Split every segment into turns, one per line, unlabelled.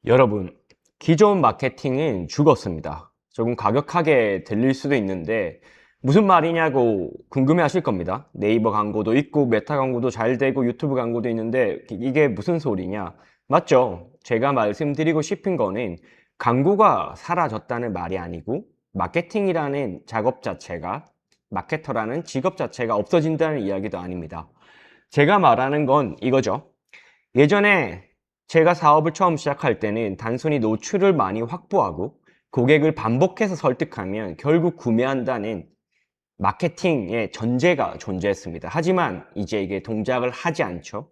여러분, 기존 마케팅은 죽었습니다. 조금 과격하게 들릴 수도 있는데 무슨 말이냐고 궁금해 하실 겁니다. 네이버 광고도 있고 메타 광고도 잘 되고 유튜브 광고도 있는데 이게 무슨 소리냐? 맞죠? 제가 말씀드리고 싶은 거는 광고가 사라졌다는 말이 아니고 마케팅이라는 작업 자체가, 마케터라는 직업 자체가 없어진다는 이야기도 아닙니다. 제가 말하는 건 이거죠. 예전에 제가 사업을 처음 시작할 때는 단순히 노출을 많이 확보하고 고객을 반복해서 설득하면 결국 구매한다는 마케팅의 전제가 존재했습니다. 하지만 이제 이게 동작을 하지 않죠.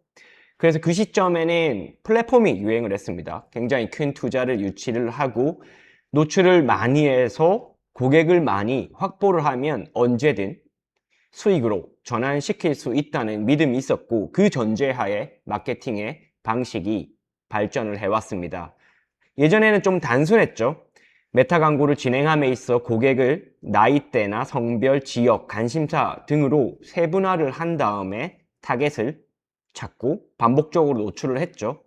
그래서 그 시점에는 플랫폼이 유행을 했습니다. 굉장히 큰 투자를 유치를 하고 노출을 많이 해서 고객을 많이 확보를 하면 언제든 수익으로 전환시킬 수 있다는 믿음이 있었고, 그 전제하에 마케팅의 방식이 발전을 해왔습니다. 예전에는 좀 단순했죠. 메타 광고를 진행함에 있어 고객을 나이대나 성별, 지역, 관심사 등으로 세분화를 한 다음에 타겟을 찾고 반복적으로 노출을 했죠.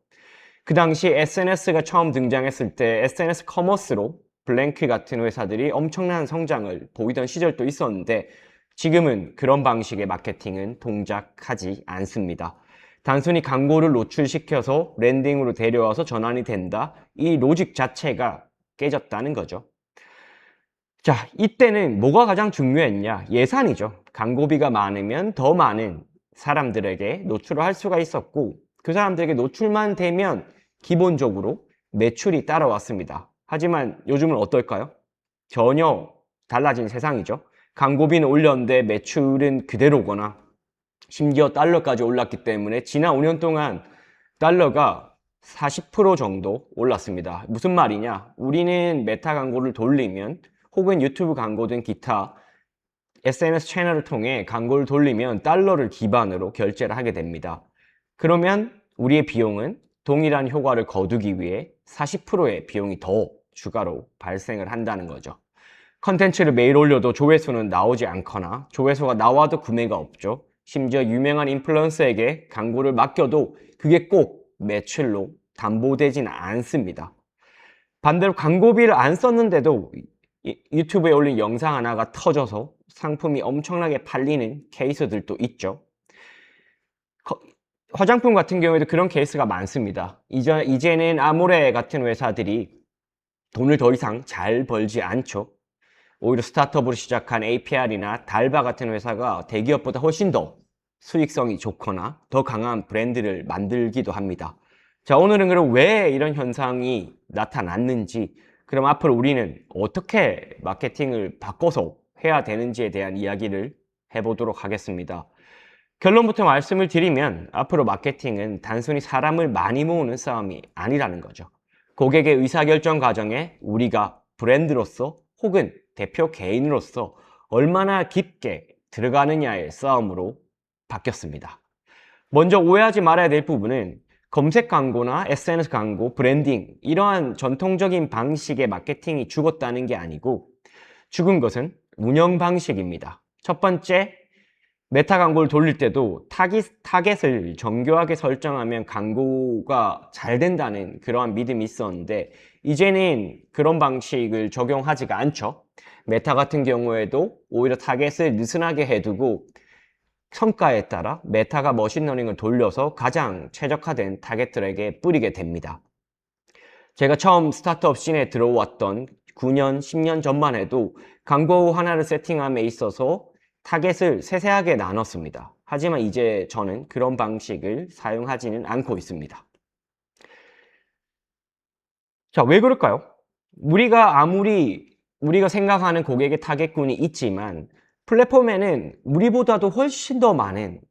그 당시 SNS가 처음 등장했을 때 SNS 커머스로 블랭크 같은 회사들이 엄청난 성장을 보이던 시절도 있었는데, 지금은 그런 방식의 마케팅은 동작하지 않습니다. 단순히 광고를 노출시켜서 랜딩으로 데려와서 전환이 된다. 이 로직 자체가 깨졌다는 거죠. 자, 이때는 뭐가 가장 중요했냐? 예산이죠. 광고비가 많으면 더 많은 사람들에게 노출을 할 수가 있었고, 그 사람들에게 노출만 되면 기본적으로 매출이 따라왔습니다. 하지만 요즘은 어떨까요? 전혀 달라진 세상이죠. 광고비는 올렸는데 매출은 그대로거나 심지어 달러까지 올랐기 때문에 지난 5년 동안 달러가 40% 정도 올랐습니다. 무슨 말이냐? 우리는 메타 광고를 돌리면 혹은 유튜브 광고든 기타 SNS 채널을 통해 광고를 돌리면 달러를 기반으로 결제를 하게 됩니다. 그러면 우리의 비용은 동일한 효과를 거두기 위해 40%의 비용이 더 추가로 발생을 한다는 거죠. 컨텐츠를 매일 올려도 조회수는 나오지 않거나 조회수가 나와도 구매가 없죠. 심지어 유명한 인플루언서에게 광고를 맡겨도 그게 꼭 매출로 담보되진 않습니다. 반대로 광고비를 안 썼는데도 유튜브에 올린 영상 하나가 터져서 상품이 엄청나게 팔리는 케이스들도 있죠. 화장품 같은 경우에도 그런 케이스가 많습니다. 이제는 아모레 같은 회사들이 돈을 더 이상 잘 벌지 않죠. 오히려 스타트업으로 시작한 APR이나 달바 같은 회사가 대기업보다 훨씬 더 수익성이 좋거나 더 강한 브랜드를 만들기도 합니다. 자, 오늘은 그럼 왜 이런 현상이 나타났는지, 그럼 앞으로 우리는 어떻게 마케팅을 바꿔서 해야 되는지에 대한 이야기를 해보도록 하겠습니다. 결론부터 말씀을 드리면 앞으로 마케팅은 단순히 사람을 많이 모으는 싸움이 아니라는 거죠. 고객의 의사결정 과정에 우리가 브랜드로서 혹은 대표 개인으로서 얼마나 깊게 들어가느냐의 싸움으로 바뀌었습니다. 먼저 오해하지 말아야 될 부분은 검색 광고나 SNS 광고, 브랜딩 이러한 전통적인 방식의 마케팅이 죽었다는 게 아니고 죽은 것은 운영 방식입니다. 첫 번째, 메타 광고를 돌릴 때도 타겟을 정교하게 설정하면 광고가 잘 된다는 그러한 믿음이 있었는데, 이제는 그런 방식을 적용하지가 않죠. 메타 같은 경우에도 오히려 타겟을 느슨하게 해두고 성과에 따라 메타가 머신러닝을 돌려서 가장 최적화된 타겟들에게 뿌리게 됩니다. 제가 처음 스타트업 씬에 들어왔던 9년, 10년 전만 해도 광고 하나를 세팅함에 있어서 타겟을 세세하게 나눴습니다. 하지만 이제 저는 그런 방식을 사용하지는 않고 있습니다. 자, 왜 그럴까요? 우리가 생각하는 고객의 타겟군이 있지만 플랫폼에는 우리보다도 훨씬 더 많은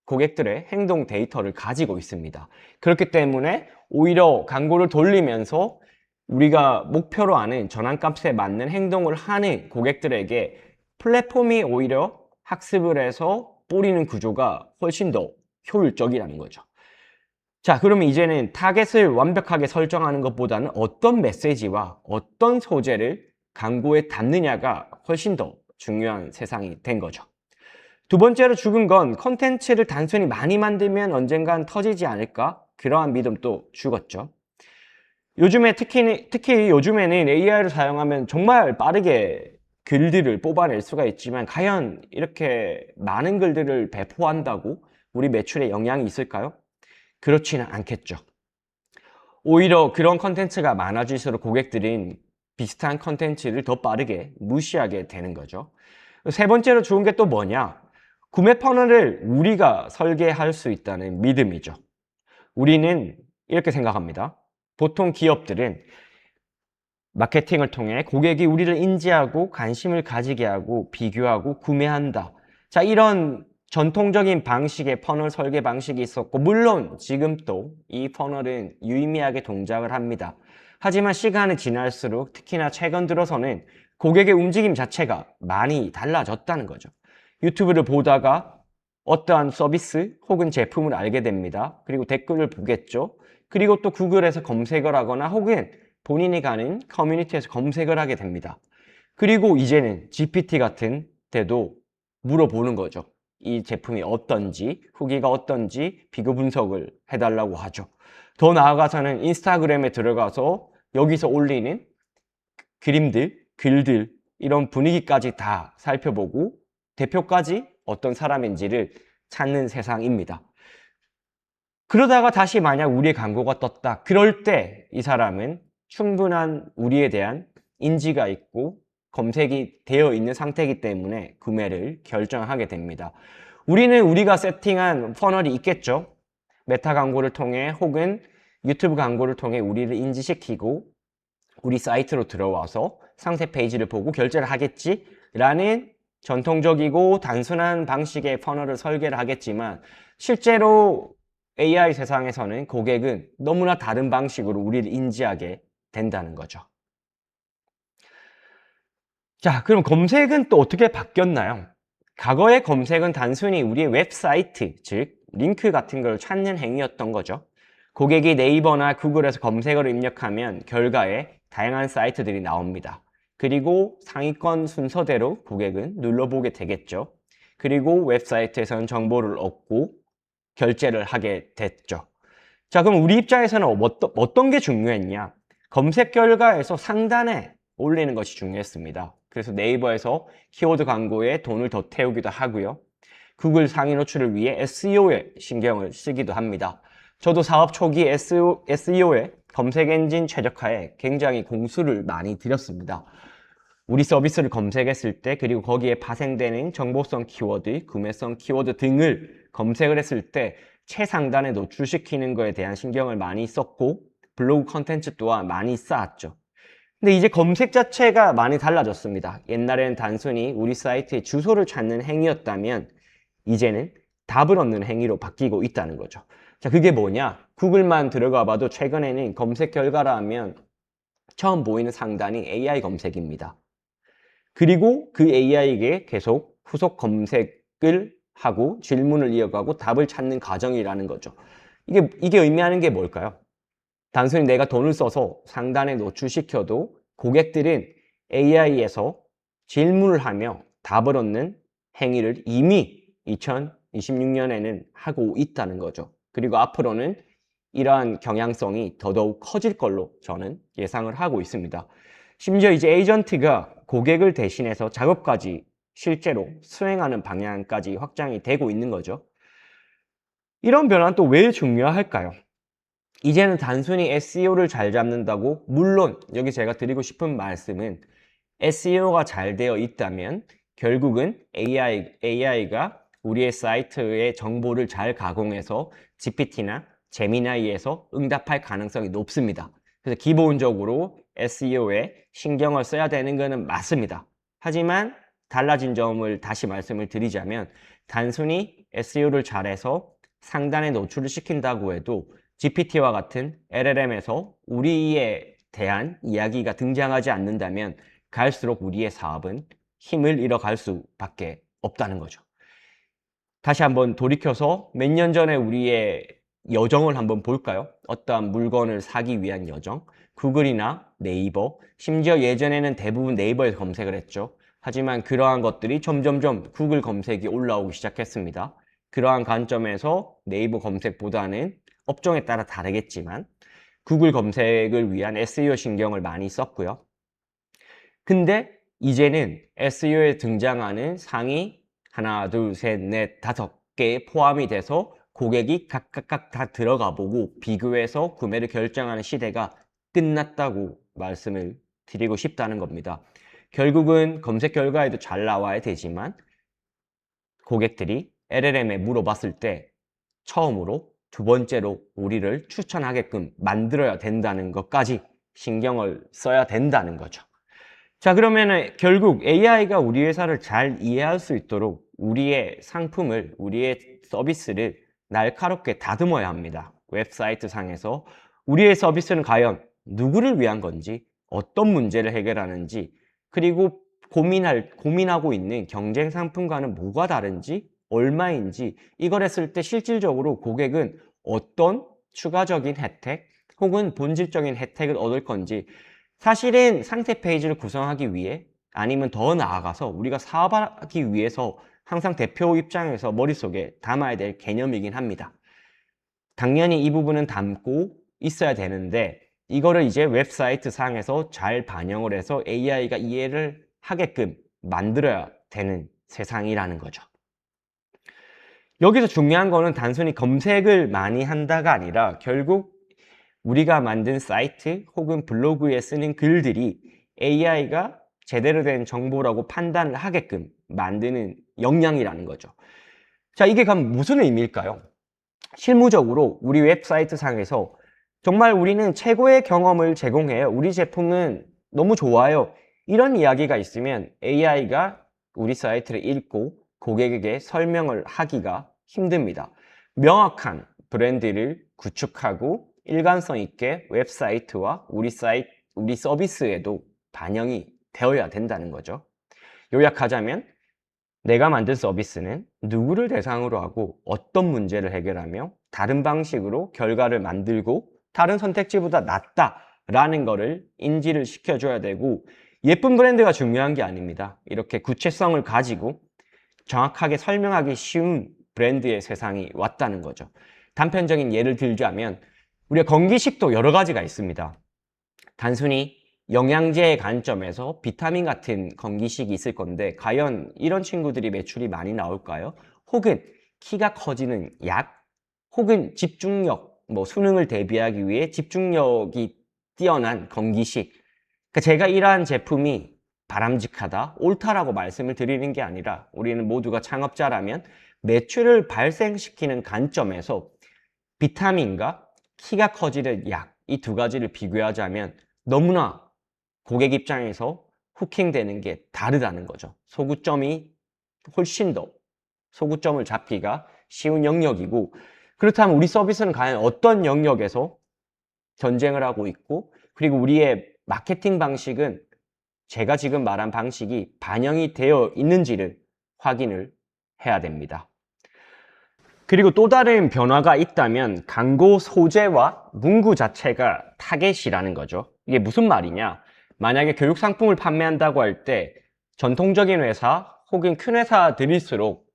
고객들의 행동 데이터를 가지고 있습니다. 그렇기 때문에 오히려 광고를 돌리면서 우리가 목표로 하는 전환값에 맞는 행동을 하는 고객들에게 플랫폼이 오히려 학습을 해서 뿌리는 구조가 훨씬 더 효율적이라는 거죠. 자, 그러면 이제는 타겟을 완벽하게 설정하는 것보다는 어떤 메시지와 어떤 소재를 광고에 담느냐가 훨씬 더 중요한 세상이 된 거죠. 두 번째로 죽은 건 컨텐츠를 단순히 많이 만들면 언젠간 터지지 않을까? 그러한 믿음도 죽었죠. 요즘에 특히 요즘에는 AI를 사용하면 정말 빠르게 글들을 뽑아낼 수가 있지만 과연 이렇게 많은 글들을 배포한다고 우리 매출에 영향이 있을까요? 그렇지는 않겠죠. 오히려 그런 컨텐츠가 많아질수록 고객들은 비슷한 컨텐츠를 더 빠르게 무시하게 되는 거죠. 세 번째로 좋은 게 또 뭐냐? 구매 퍼널을 우리가 설계할 수 있다는 믿음이죠. 우리는 이렇게 생각합니다. 보통 기업들은 마케팅을 통해 고객이 우리를 인지하고 관심을 가지게 하고 비교하고 구매한다. 자, 이런 전통적인 방식의 퍼널 설계 방식이 있었고, 물론 지금 또 이 퍼널은 유의미하게 동작을 합니다. 하지만 시간이 지날수록 특히나 최근 들어서는 고객의 움직임 자체가 많이 달라졌다는 거죠. 유튜브를 보다가 어떠한 서비스 혹은 제품을 알게 됩니다. 그리고 댓글을 보겠죠. 그리고 또 구글에서 검색을 하거나 혹은 본인이 가는 커뮤니티에서 검색을 하게 됩니다. 그리고 이제는 GPT 같은 데도 물어보는 거죠. 이 제품이 어떤지, 후기가 어떤지 비교 분석을 해달라고 하죠. 더 나아가서는 인스타그램에 들어가서 여기서 올리는 그림들, 글들, 이런 분위기까지 다 살펴보고 대표까지 어떤 사람인지를 찾는 세상입니다. 그러다가 다시 만약 우리의 광고가 떴다. 그럴 때 이 사람은 충분한 우리에 대한 인지가 있고 검색이 되어 있는 상태이기 때문에 구매를 결정하게 됩니다. 우리는 우리가 세팅한 퍼널이 있겠죠. 메타 광고를 통해 혹은 유튜브 광고를 통해 우리를 인지시키고 우리 사이트로 들어와서 상세 페이지를 보고 결제를 하겠지? 라는 전통적이고 단순한 방식의 퍼널을 설계를 하겠지만 실제로 AI 세상에서는 고객은 너무나 다른 방식으로 우리를 인지하게 된다는 거죠. 자, 그럼 검색은 또 어떻게 바뀌었나요? 과거의 검색은 단순히 우리의 웹사이트, 즉 링크 같은 걸 찾는 행위였던 거죠. 고객이 네이버나 구글에서 검색어를 입력하면 결과에 다양한 사이트들이 나옵니다. 그리고 상위권 순서대로 고객은 눌러보게 되겠죠. 그리고 웹사이트에서는 정보를 얻고 결제를 하게 됐죠. 자, 그럼 우리 입장에서는 어떤 게 중요했냐? 검색 결과에서 상단에 올리는 것이 중요했습니다. 그래서 네이버에서 키워드 광고에 돈을 더 태우기도 하고요. 구글 상위 노출을 위해 SEO에 신경을 쓰기도 합니다. 저도 사업 초기 SEO에 검색 엔진 최적화에 굉장히 공수를 많이 들였습니다. 우리 서비스를 검색했을 때 그리고 거기에 파생되는 정보성 키워드, 구매성 키워드 등을 검색을 했을 때 최상단에 노출시키는 것에 대한 신경을 많이 썼고 블로그 컨텐츠 또한 많이 쌓았죠. 근데 이제 검색 자체가 많이 달라졌습니다. 옛날에는 단순히 우리 사이트의 주소를 찾는 행위였다면 이제는 답을 얻는 행위로 바뀌고 있다는 거죠. 자, 그게 뭐냐? 구글만 들어가 봐도 최근에는 검색 결과라 하면 처음 보이는 상단이 AI 검색입니다. 그리고 그 AI에게 계속 후속 검색을 하고 질문을 이어가고 답을 찾는 과정이라는 거죠. 이게 의미하는 게 뭘까요? 단순히 내가 돈을 써서 상단에 노출시켜도 고객들은 AI에서 질문을 하며 답을 얻는 행위를 이미 2026년에는 하고 있다는 거죠. 그리고 앞으로는 이러한 경향성이 더더욱 커질 걸로 저는 예상을 하고 있습니다. 심지어 이제 에이전트가 고객을 대신해서 작업까지 실제로 수행하는 방향까지 확장이 되고 있는 거죠. 이런 변화는 또 왜 중요할까요? 이제는 단순히 SEO를 잘 잡는다고, 물론 여기 제가 드리고 싶은 말씀은 SEO가 잘 되어 있다면 결국은 AI가 우리의 사이트의 정보를 잘 가공해서 GPT나 제미나이에서 응답할 가능성이 높습니다. 그래서 기본적으로 SEO에 신경을 써야 되는 것은 맞습니다. 하지만 달라진 점을 다시 말씀을 드리자면 단순히 SEO를 잘해서 상단에 노출을 시킨다고 해도 GPT와 같은 LLM에서 우리에 대한 이야기가 등장하지 않는다면 갈수록 우리의 사업은 힘을 잃어갈 수밖에 없다는 거죠. 다시 한번 돌이켜서 몇 년 전에 우리의 여정을 한번 볼까요? 어떠한 물건을 사기 위한 여정, 구글이나 네이버, 심지어 예전에는 대부분 네이버에서 검색을 했죠. 하지만 그러한 것들이 점점점 구글 검색이 올라오기 시작했습니다. 그러한 관점에서 네이버 검색보다는 업종에 따라 다르겠지만 구글 검색을 위한 SEO 신경을 많이 썼고요. 근데 이제는 SEO에 등장하는 상위 하나, 둘, 셋, 넷, 5개 포함이 돼서 고객이 각각 다 들어가 보고 비교해서 구매를 결정하는 시대가 끝났다고 말씀을 드리고 싶다는 겁니다. 결국은 검색 결과에도 잘 나와야 되지만 고객들이 LLM에 물어봤을 때 처음으로 두 번째로 우리를 추천하게끔 만들어야 된다는 것까지 신경을 써야 된다는 거죠. 자, 그러면은 결국 AI가 우리 회사를 잘 이해할 수 있도록 우리의 상품을, 우리의 서비스를 날카롭게 다듬어야 합니다. 웹사이트 상에서 우리의 서비스는 과연 누구를 위한 건지, 어떤 문제를 해결하는지, 그리고 고민하고 있는 경쟁 상품과는 뭐가 다른지, 얼마인지, 이걸 했을 때 실질적으로 고객은 어떤 추가적인 혜택 혹은 본질적인 혜택을 얻을 건지, 사실은 상세 페이지를 구성하기 위해 아니면 더 나아가서 우리가 사업하기 위해서 항상 대표 입장에서 머릿속에 담아야 될 개념이긴 합니다. 당연히 이 부분은 담고 있어야 되는데 이거를 이제 웹사이트 상에서 잘 반영을 해서 AI가 이해를 하게끔 만들어야 되는 세상이라는 거죠. 여기서 중요한 거는 단순히 검색을 많이 한다가 아니라 결국 우리가 만든 사이트 혹은 블로그에 쓰는 글들이 AI가 제대로 된 정보라고 판단을 하게끔 만드는 역량이라는 거죠. 자, 이게 그럼 무슨 의미일까요? 실무적으로 우리 웹사이트 상에서 정말 우리는 최고의 경험을 제공해요. 우리 제품은 너무 좋아요. 이런 이야기가 있으면 AI가 우리 사이트를 읽고 고객에게 설명을 하기가 힘듭니다. 명확한 브랜드를 구축하고 일관성 있게 웹사이트와 우리 서비스에도 반영이 되어야 된다는 거죠. 요약하자면 내가 만든 서비스는 누구를 대상으로 하고 어떤 문제를 해결하며 다른 방식으로 결과를 만들고 다른 선택지보다 낫다라는 거를 인지를 시켜줘야 되고, 예쁜 브랜드가 중요한 게 아닙니다. 이렇게 구체성을 가지고 정확하게 설명하기 쉬운 브랜드의 세상이 왔다는 거죠. 단편적인 예를 들자면 우리가 건기식도 여러 가지가 있습니다. 단순히 영양제의 관점에서 비타민 같은 건기식이 있을 건데 과연 이런 친구들이 매출이 많이 나올까요? 혹은 키가 커지는 약, 혹은 집중력, 수능을 대비하기 위해 집중력이 뛰어난 건기식. 그러니까 제가 이러한 제품이 바람직하다, 옳다라고 말씀을 드리는 게 아니라 우리는 모두가 창업자라면 매출을 발생시키는 관점에서 비타민과 키가 커지는 약, 이 두 가지를 비교하자면 너무나 고객 입장에서 후킹되는 게 다르다는 거죠. 소구점이 훨씬 더 소구점을 잡기가 쉬운 영역이고, 그렇다면 우리 서비스는 과연 어떤 영역에서 전쟁을 하고 있고, 그리고 우리의 마케팅 방식은 제가 지금 말한 방식이 반영이 되어 있는지를 확인을 해야 됩니다. 그리고 또 다른 변화가 있다면 광고 소재와 문구 자체가 타겟이라는 거죠. 이게 무슨 말이냐? 만약에 교육 상품을 판매한다고 할 때 전통적인 회사 혹은 큰 회사들일수록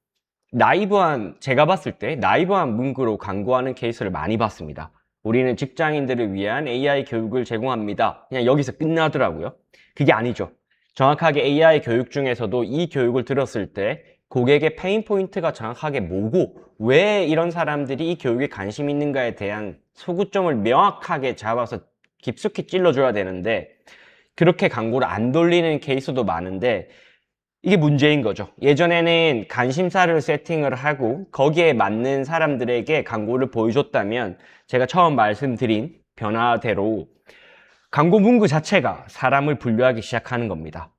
제가 봤을 때 나이브한 문구로 광고하는 케이스를 많이 봤습니다. 우리는 직장인들을 위한 AI 교육을 제공합니다. 그냥 여기서 끝나더라고요. 그게 아니죠. 정확하게 AI 교육 중에서도 이 교육을 들었을 때 고객의 페인 포인트가 정확하게 뭐고 왜 이런 사람들이 이 교육에 관심 있는가에 대한 소구점을 명확하게 잡아서 깊숙이 찔러줘야 되는데 그렇게 광고를 안 돌리는 케이스도 많은데 이게 문제인 거죠. 예전에는 관심사를 세팅을 하고 거기에 맞는 사람들에게 광고를 보여줬다면 제가 처음 말씀드린 변화대로 광고 문구 자체가 사람을 분류하기 시작하는 겁니다.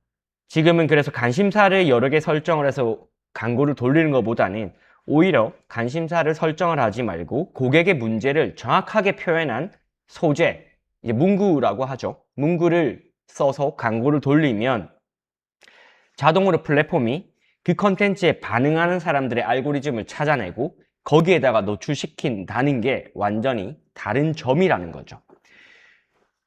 지금은 그래서 관심사를 여러 개 설정을 해서 광고를 돌리는 것보다는 오히려 관심사를 설정을 하지 말고 고객의 문제를 정확하게 표현한 소재, 이제 문구라고 하죠. 문구를 써서 광고를 돌리면 자동으로 플랫폼이 그 컨텐츠에 반응하는 사람들의 알고리즘을 찾아내고 거기에다가 노출시킨다는 게 완전히 다른 점이라는 거죠.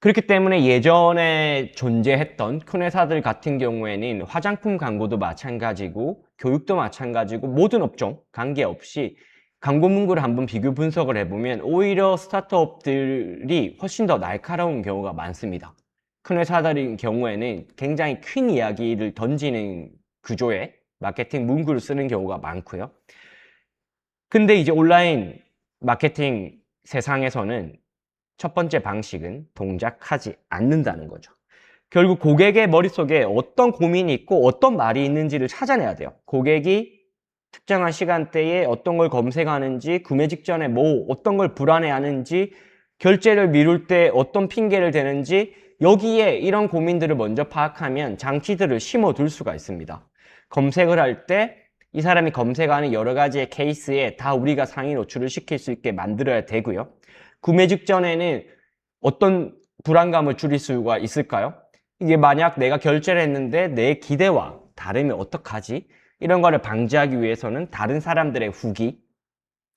그렇기 때문에 예전에 존재했던 큰 회사들 같은 경우에는 화장품 광고도 마찬가지고 교육도 마찬가지고 모든 업종 관계없이 광고 문구를 한번 비교 분석을 해보면 오히려 스타트업들이 훨씬 더 날카로운 경우가 많습니다. 큰 회사들인 경우에는 굉장히 큰 이야기를 던지는 구조의 마케팅 문구를 쓰는 경우가 많고요. 근데 이제 온라인 마케팅 세상에서는 첫 번째 방식은 동작하지 않는다는 거죠. 결국 고객의 머릿속에 어떤 고민이 있고 어떤 말이 있는지를 찾아내야 돼요. 고객이 특정한 시간대에 어떤 걸 검색하는지, 구매 직전에 어떤 걸 불안해하는지, 결제를 미룰 때 어떤 핑계를 대는지, 여기에 이런 고민들을 먼저 파악하면 장치들을 심어둘 수가 있습니다. 검색을 할 때 이 사람이 검색하는 여러 가지의 케이스에 다 우리가 상위 노출을 시킬 수 있게 만들어야 되고요. 구매 직전에는 어떤 불안감을 줄일 수가 있을까요? 이게 만약 내가 결제를 했는데 내 기대와 다르면 어떡하지? 이런 거를 방지하기 위해서는 다른 사람들의 후기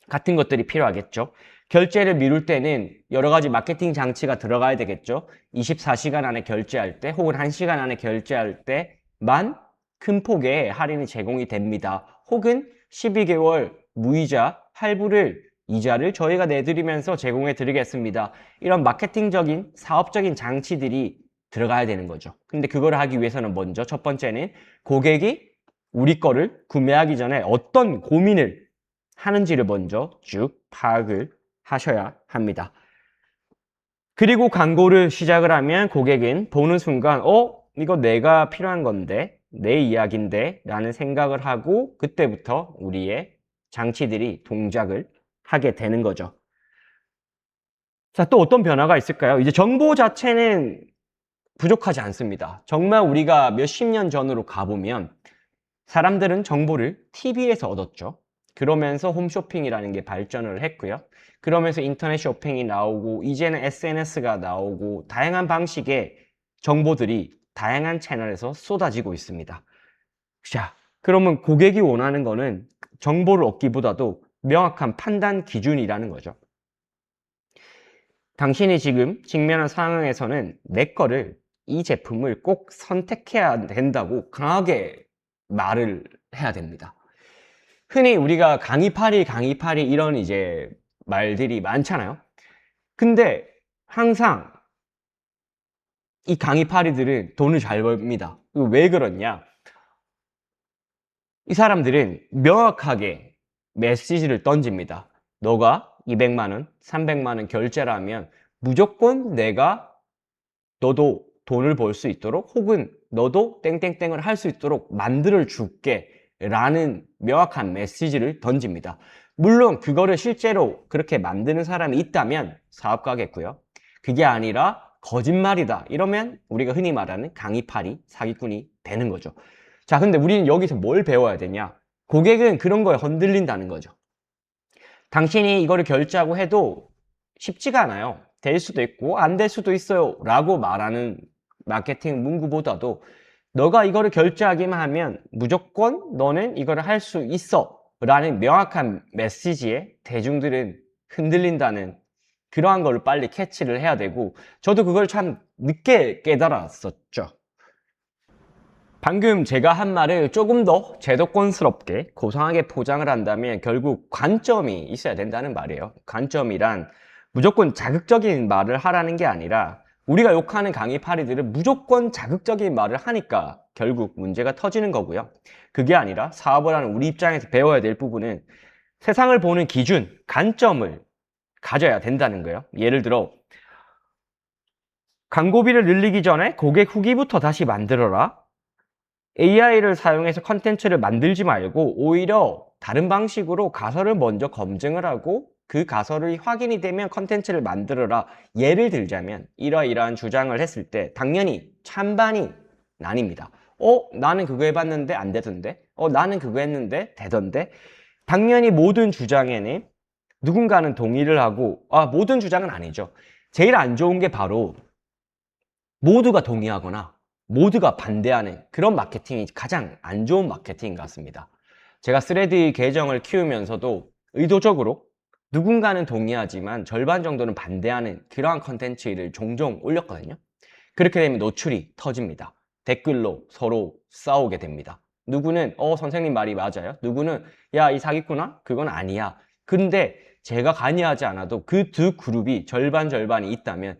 같은 것들이 필요하겠죠. 결제를 미룰 때는 여러 가지 마케팅 장치가 들어가야 되겠죠. 24시간 안에 결제할 때 혹은 1시간 안에 결제할 때만 큰 폭의 할인이 제공이 됩니다. 혹은 12개월 무이자 할부를 이자를 저희가 내드리면서 제공해 드리겠습니다. 이런 마케팅적인 사업적인 장치들이 들어가야 되는 거죠. 근데 그걸 하기 위해서는 먼저 첫 번째는 고객이 우리 거를 구매하기 전에 어떤 고민을 하는지를 먼저 쭉 파악을 하셔야 합니다. 그리고 광고를 시작을 하면 고객은 보는 순간 이거 내가 필요한 건데 내 이야기인데 라는 생각을 하고 그때부터 우리의 장치들이 동작을 하게 되는 거죠. 자, 또 어떤 변화가 있을까요? 이제 정보 자체는 부족하지 않습니다. 정말 우리가 몇십 년 전으로 가보면 사람들은 정보를 TV에서 얻었죠. 그러면서 홈쇼핑이라는 게 발전을 했고요. 그러면서 인터넷 쇼핑이 나오고 이제는 SNS가 나오고 다양한 방식의 정보들이 다양한 채널에서 쏟아지고 있습니다. 자, 그러면 고객이 원하는 거는 정보를 얻기보다도 명확한 판단 기준이라는 거죠. 당신이 지금 직면한 상황에서는 내 거를 이 제품을 꼭 선택해야 된다고 강하게 말을 해야 됩니다. 흔히 우리가 강의파리 이런 이제 말들이 많잖아요. 근데 항상 이 강의파리들은 돈을 잘 벌입니다. 왜 그러냐? 이 사람들은 명확하게 메시지를 던집니다. 너가 200만 원, 300만 원 결제를 하면 무조건 너도 돈을 벌 수 있도록 혹은 너도 땡땡땡을 할 수 있도록 만들어 줄게 라는 명확한 메시지를 던집니다. 물론 그거를 실제로 그렇게 만드는 사람이 있다면 사업가겠고요. 그게 아니라 거짓말이다 이러면 우리가 흔히 말하는 강의파리, 사기꾼이 되는 거죠. 자, 근데 우리는 여기서 뭘 배워야 되냐? 고객은 그런 거에 흔들린다는 거죠. 당신이 이거를 결제하고 해도 쉽지가 않아요. 될 수도 있고 안 될 수도 있어요 라고 말하는 마케팅 문구보다도 너가 이거를 결제하기만 하면 무조건 너는 이거를 할 수 있어 라는 명확한 메시지에 대중들은 흔들린다는 그러한 걸 빨리 캐치를 해야 되고 저도 그걸 참 늦게 깨달았었죠. 방금 제가 한 말을 조금 더 제도권스럽게 고상하게 포장을 한다면 결국 관점이 있어야 된다는 말이에요. 관점이란 무조건 자극적인 말을 하라는 게 아니라 우리가 욕하는 강의파리들은 무조건 자극적인 말을 하니까 결국 문제가 터지는 거고요. 그게 아니라 사업을 하는 우리 입장에서 배워야 될 부분은 세상을 보는 기준, 관점을 가져야 된다는 거예요. 예를 들어 광고비를 늘리기 전에 고객 후기부터 다시 만들어라. AI를 사용해서 컨텐츠를 만들지 말고 오히려 다른 방식으로 가설을 먼저 검증을 하고 그 가설이 확인이 되면 컨텐츠를 만들어라. 예를 들자면 이러이러한 주장을 했을 때 당연히 찬반이 나뉩니다. 나는 그거 해봤는데 안 되던데? 나는 그거 했는데 되던데? 당연히 모든 주장에는 누군가는 동의를 하고 모든 주장은 아니죠. 제일 안 좋은 게 바로 모두가 동의하거나 모두가 반대하는 그런 마케팅이 가장 안 좋은 마케팅인 것 같습니다. 제가 스레드 계정을 키우면서도 의도적으로 누군가는 동의하지만 절반 정도는 반대하는 그러한 컨텐츠를 종종 올렸거든요. 그렇게 되면 노출이 터집니다. 댓글로 서로 싸우게 됩니다. 누구는 선생님 말이 맞아요. 누구는 야, 이 사기꾼아? 그건 아니야. 근데 제가 관여하지 않아도 그 두 그룹이 절반이 있다면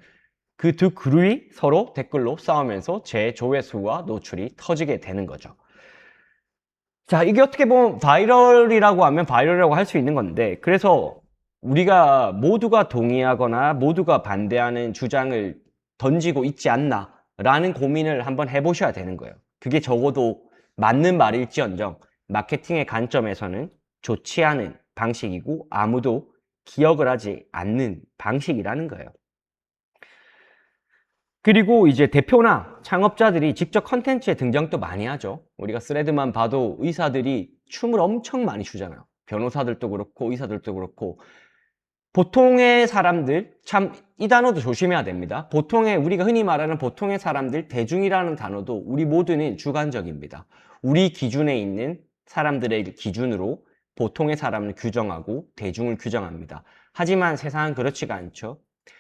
그 두 그룹이 서로 댓글로 싸우면서 제 조회수와 노출이 터지게 되는 거죠. 자, 이게 어떻게 보면 바이럴이라고 하면 바이럴이라고 할 수 있는 건데, 그래서 우리가 모두가 동의하거나 모두가 반대하는 주장을 던지고 있지 않나 라는 고민을 한번 해보셔야 되는 거예요. 그게 적어도 맞는 말일지언정 마케팅의 관점에서는 좋지 않은 방식이고 아무도 기억을 하지 않는 방식이라는 거예요. 그리고 이제 대표나 창업자들이 직접 컨텐츠에 등장도 많이 하죠. 우리가 스레드만 봐도 의사들이 춤을 엄청 많이 추잖아요. 변호사들도 그렇고 의사들도 그렇고. 보통의 사람들, 참 이 단어도 조심해야 됩니다. 보통의, 우리가 흔히 말하는 보통의 사람들, 대중이라는 단어도 우리 모두는 주관적입니다. 우리 기준에 있는 사람들의 기준으로 보통의 사람을 규정하고 대중을 규정합니다. 하지만 세상은 그렇지가 않죠.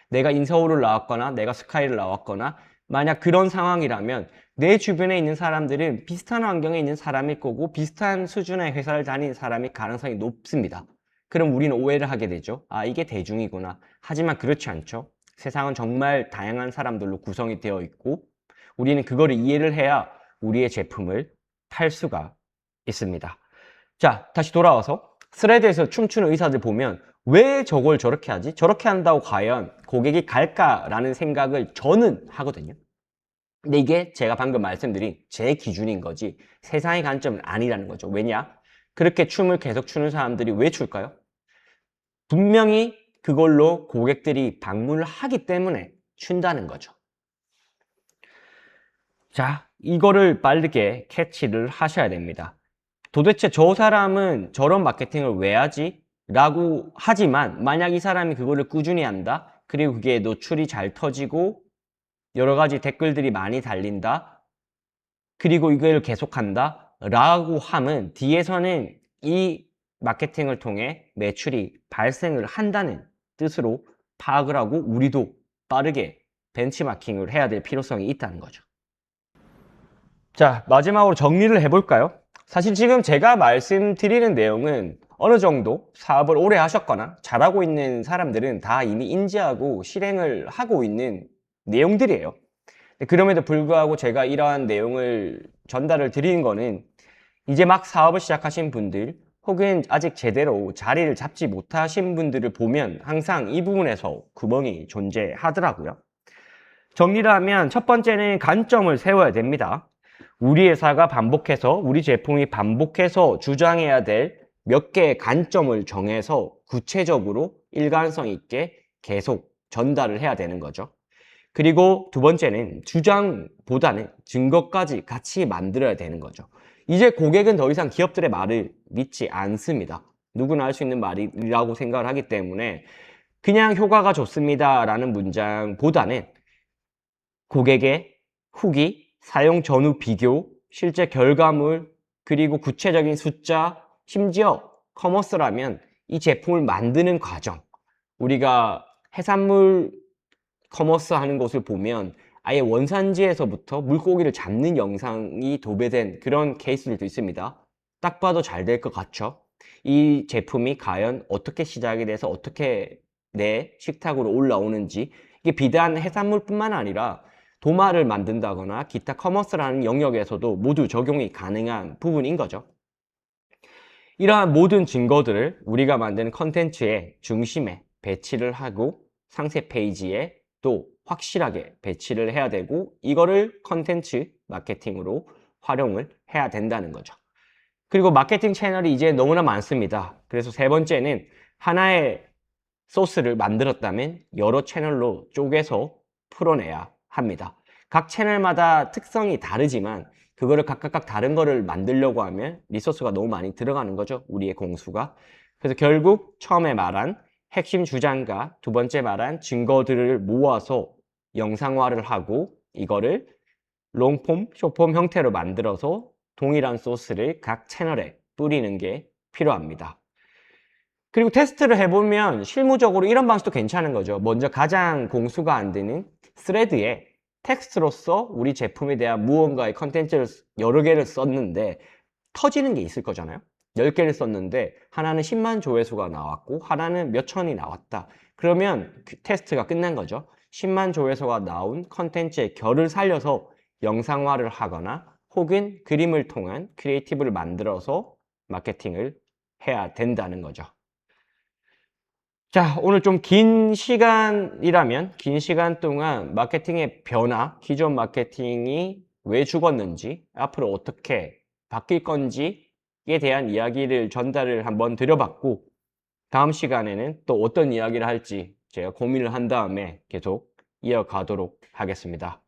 내가 인서울을 나왔거나 내가 스카이를 나왔거나 만약 그런 상황이라면 내 주변에 있는 사람들은 비슷한 환경에 있는 사람일 거고 비슷한 수준의 회사를 다니는 사람일 가능성이 높습니다. 그럼 우리는 오해를 하게 되죠. 아, 이게 대중이구나. 하지만 그렇지 않죠. 세상은 정말 다양한 사람들로 구성이 되어 있고 우리는 그거를 이해를 해야 우리의 제품을 팔 수가 있습니다. 자, 다시 돌아와서 스레드에서 춤추는 의사들 보면 왜 저걸 저렇게 하지? 저렇게 한다고 과연 고객이 갈까라는 생각을 저는 하거든요. 근데 이게 제가 방금 말씀드린 제 기준인 거지 세상의 관점은 아니라는 거죠. 왜냐? 그렇게 춤을 계속 추는 사람들이 왜 출까요? 분명히 그걸로 고객들이 방문을 하기 때문에 춘다는 거죠. 자, 이거를 빠르게 캐치를 하셔야 됩니다. 도대체 저 사람은 저런 마케팅을 왜 하지? 라고 하지만 만약 이 사람이 그거를 꾸준히 한다? 그리고 그게 노출이 잘 터지고 여러 가지 댓글들이 많이 달린다? 그리고 이걸 계속한다? 라고 하면 뒤에서는 이 마케팅을 통해 매출이 발생을 한다는 뜻으로 파악을 하고 우리도 빠르게 벤치마킹을 해야 될 필요성이 있다는 거죠. 자, 마지막으로 정리를 해볼까요? 사실 지금 제가 말씀드리는 내용은 어느 정도 사업을 오래 하셨거나 잘하고 있는 사람들은 다 이미 인지하고 실행을 하고 있는 내용들이에요. 그럼에도 불구하고 제가 이러한 내용을 전달을 드리는 거는 이제 막 사업을 시작하신 분들 혹은 아직 제대로 자리를 잡지 못하신 분들을 보면 항상 이 부분에서 구멍이 존재하더라고요. 정리를 하면 첫 번째는 관점을 세워야 됩니다. 우리 회사가 반복해서 우리 제품이 반복해서 주장해야 될 몇 개의 관점을 정해서 구체적으로 일관성 있게 계속 전달을 해야 되는 거죠. 그리고 두 번째는 주장보다는 증거까지 같이 만들어야 되는 거죠. 이제 고객은 더 이상 기업들의 말을 믿지 않습니다. 누구나 할 수 있는 말이라고 생각을 하기 때문에 그냥 효과가 좋습니다 라는 문장보다는 고객의 후기, 사용 전후 비교, 실제 결과물, 그리고 구체적인 숫자, 심지어 커머스라면 이 제품을 만드는 과정, 우리가 해산물 커머스 하는 곳을 보면 아예 원산지에서부터 물고기를 잡는 영상이 도배된 그런 케이스들도 있습니다. 딱 봐도 잘 될 것 같죠? 이 제품이 과연 어떻게 시작이 돼서 어떻게 내 식탁으로 올라오는지 이게 비단 해산물뿐만 아니라 도마를 만든다거나 기타 커머스라는 영역에서도 모두 적용이 가능한 부분인 거죠. 이러한 모든 증거들을 우리가 만든 컨텐츠의 중심에 배치를 하고 상세 페이지에 또 확실하게 배치를 해야 되고 이거를 컨텐츠 마케팅으로 활용을 해야 된다는 거죠. 그리고 마케팅 채널이 이제 너무나 많습니다. 그래서 세 번째는 하나의 소스를 만들었다면 여러 채널로 쪼개서 풀어내야 합니다. 각 채널마다 특성이 다르지만 그거를 각각 다른 거를 만들려고 하면 리소스가 너무 많이 들어가는 거죠. 우리의 공수가. 그래서 결국 처음에 말한 핵심 주장과 두 번째 말한 증거들을 모아서 영상화를 하고 이거를 롱폼, 숏폼 형태로 만들어서 동일한 소스를 각 채널에 뿌리는 게 필요합니다. 그리고 테스트를 해보면 실무적으로 이런 방식도 괜찮은 거죠. 먼저 가장 공수가 안 되는 스레드에 텍스트로서 우리 제품에 대한 무언가의 컨텐츠를 여러 개를 썼는데 터지는 게 있을 거잖아요. 10개를 썼는데 하나는 10만 조회수가 나왔고 하나는 몇 천이 나왔다. 그러면 그 테스트가 끝난 거죠. 10만 조회수가 나온 컨텐츠의 결을 살려서 영상화를 하거나 혹은 그림을 통한 크리에이티브를 만들어서 마케팅을 해야 된다는 거죠. 자, 오늘 좀 긴 시간이라면 긴 시간 동안 마케팅의 변화, 기존 마케팅이 왜 죽었는지, 앞으로 어떻게 바뀔 건지에 대한 이야기를 전달을 한번 드려봤고, 다음 시간에는 또 어떤 이야기를 할지 제가 고민을 한 다음에 계속 이어가도록 하겠습니다.